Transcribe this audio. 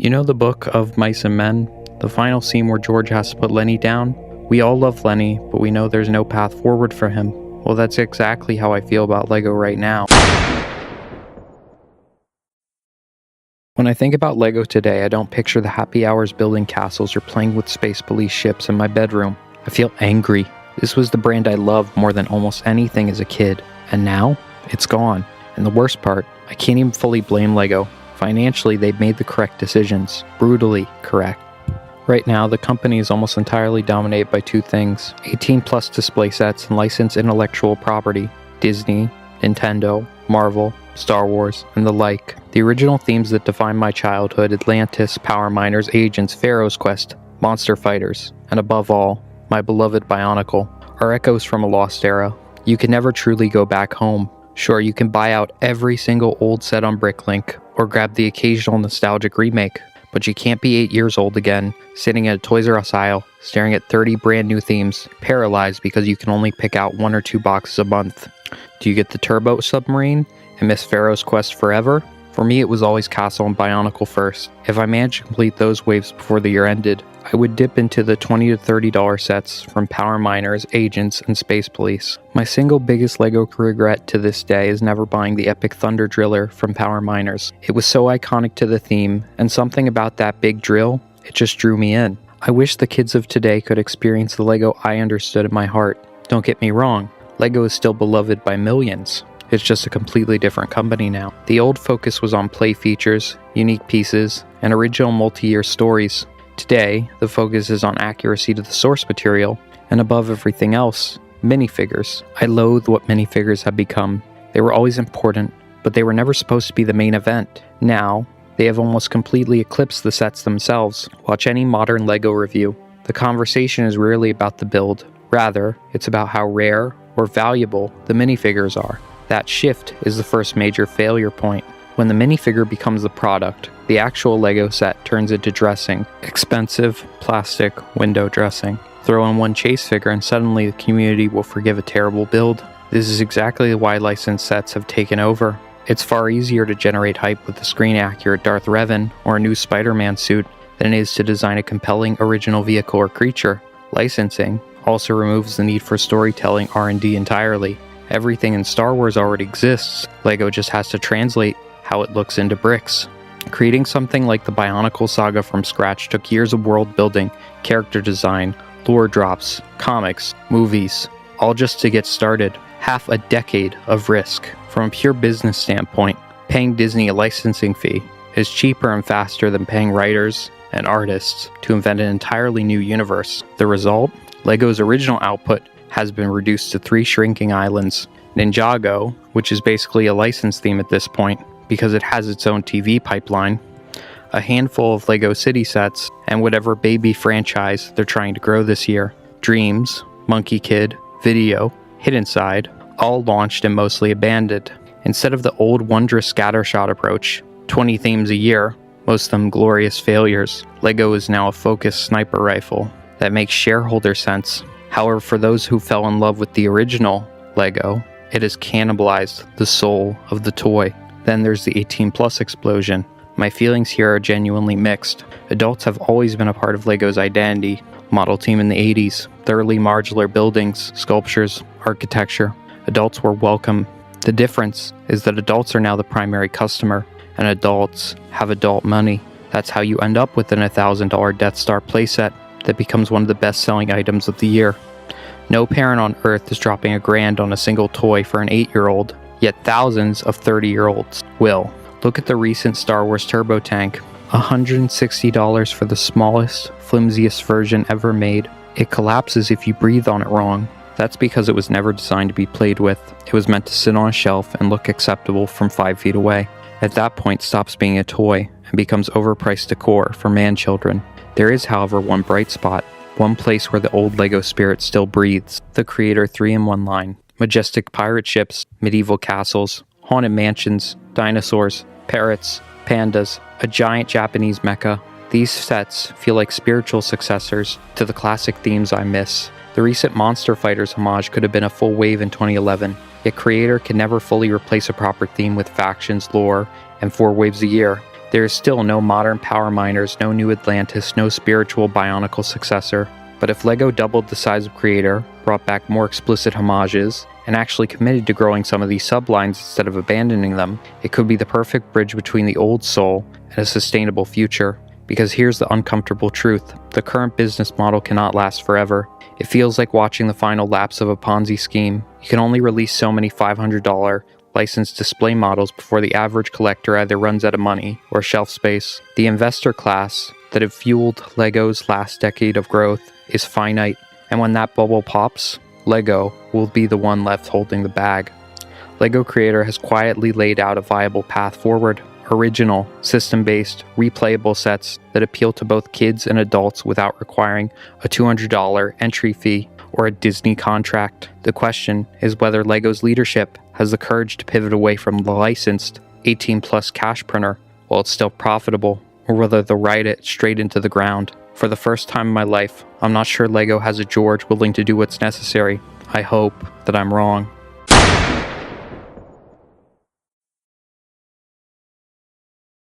You know the book of Mice and Men? The final scene where George has to put Lenny down? We all love Lenny, but we know there's no path forward for him. Well, that's exactly how I feel about LEGO right now. When I think about LEGO today, I don't picture the happy hours building castles or playing with Space Police ships in my bedroom. I feel angry. This was the brand I loved more than almost anything as a kid. And now, it's gone. And the worst part, I can't even fully blame LEGO. Financially, they've made the correct decisions. Brutally correct. Right now, the company is almost entirely dominated by two things: 18+ display sets and licensed intellectual property. Disney, Nintendo, Marvel, Star Wars, and the like. The original themes that defined my childhood: Atlantis, Power Miners, Agents, Pharaoh's Quest, Monster Fighters, and above all, my beloved Bionicle, are echoes from a lost era. You can never truly go back home. Sure, you can buy out every single old set on Bricklink, or grab the occasional nostalgic remake, but you can't be 8 years old again, sitting at a Toys R Us aisle, staring at 30 brand new themes, paralyzed because you can only pick out 1 or 2 boxes a month. Do you get the Turbo Submarine and miss Pharaoh's Quest forever? For me, it was always Castle and Bionicle first. If I managed to complete those waves before the year ended, I would dip into the $20 to $30 sets from Power Miners, Agents, and Space Police. My single biggest LEGO regret to this day is never buying the epic Thunder Driller from Power Miners. It was so iconic to the theme, and something about that big drill, it just drew me in. I wish the kids of today could experience the LEGO I understood in my heart. Don't get me wrong, LEGO is still beloved by millions. It's just a completely different company now. The old focus was on play features, unique pieces, and original multi-year stories. Today, the focus is on accuracy to the source material, and above everything else, minifigures. I loathe what minifigures have become. They were always important, but they were never supposed to be the main event. Now, they have almost completely eclipsed the sets themselves. Watch any modern LEGO review. The conversation is rarely about the build. Rather, it's about how rare or valuable the minifigures are. That shift is the first major failure point. When the minifigure becomes the product, the actual LEGO set turns into dressing. Expensive, plastic, window dressing. Throw in one chase figure and suddenly the community will forgive a terrible build. This is exactly why licensed sets have taken over. It's far easier to generate hype with a screen-accurate Darth Revan or a new Spider-Man suit than it is to design a compelling original vehicle or creature. Licensing also removes the need for storytelling R&D entirely. Everything in Star Wars already exists. LEGO just has to translate how it looks into bricks. Creating something like the Bionicle saga from scratch took years of world building, character design, lore drops, comics, movies, all just to get started. Half a decade of risk. From a pure business standpoint, paying Disney a licensing fee is cheaper and faster than paying writers and artists to invent an entirely new universe. The result? LEGO's original output has been reduced to 3 shrinking islands. Ninjago, which is basically a licensed theme at this point because it has its own TV pipeline, a handful of LEGO City sets, and whatever baby franchise they're trying to grow this year. Dreams, Monkey Kid, Video, Hidden Side, all launched and mostly abandoned. Instead of the old wondrous scattershot approach, 20 themes a year, most of them glorious failures, LEGO is now a focused sniper rifle that makes shareholder sense. However, for those who fell in love with the original LEGO, it has cannibalized the soul of the toy. Then there's the 18+ explosion. My feelings here are genuinely mixed. Adults have always been a part of LEGO's identity. Model team in the 80s, thoroughly modular buildings, sculptures, architecture. Adults were welcome. The difference is that adults are now the primary customer, and adults have adult money. That's how you end up with an $1,000 Death Star playset that becomes one of the best-selling items of the year. No parent on earth is dropping $1,000 on a single toy for an 8-year-old, yet thousands of 30-year-olds will. Look at the recent Star Wars Turbo Tank. $160 for the smallest, flimsiest version ever made. It collapses if you breathe on it wrong. That's because it was never designed to be played with. It was meant to sit on a shelf and look acceptable from 5 feet away. At that point, it stops being a toy and becomes overpriced decor for man-children. There is, however, one bright spot, one place where the old LEGO spirit still breathes. The Creator 3-in-1 line. Majestic pirate ships, medieval castles, haunted mansions, dinosaurs, parrots, pandas, a giant Japanese mecha. These sets feel like spiritual successors to the classic themes I miss. The recent Monster Fighters homage could have been a full wave in 2011, yet Creator can never fully replace a proper theme with factions, lore, and 4 waves a year. There is still no modern power miners, no new Atlantis, no spiritual Bionicle successor. But if LEGO doubled the size of Creator, brought back more explicit homages, and actually committed to growing some of these sublines instead of abandoning them, it could be the perfect bridge between the old soul and a sustainable future. Because here's the uncomfortable truth: the current business model cannot last forever. It feels like watching the final lapse of a Ponzi scheme. You can only release so many $500 licensed display models before the average collector either runs out of money or shelf space. The investor class that have fueled LEGO's last decade of growth is finite, and when that bubble pops, LEGO will be the one left holding the bag. LEGO Creator has quietly laid out a viable path forward. Original, system-based, replayable sets that appeal to both kids and adults without requiring a $200 entry fee or a Disney contract. The question is whether LEGO's leadership has the courage to pivot away from the licensed 18-plus cash printer while it's still profitable, or whether they'll ride it straight into the ground. For the first time in my life, I'm not sure LEGO has a George willing to do what's necessary. I hope that I'm wrong.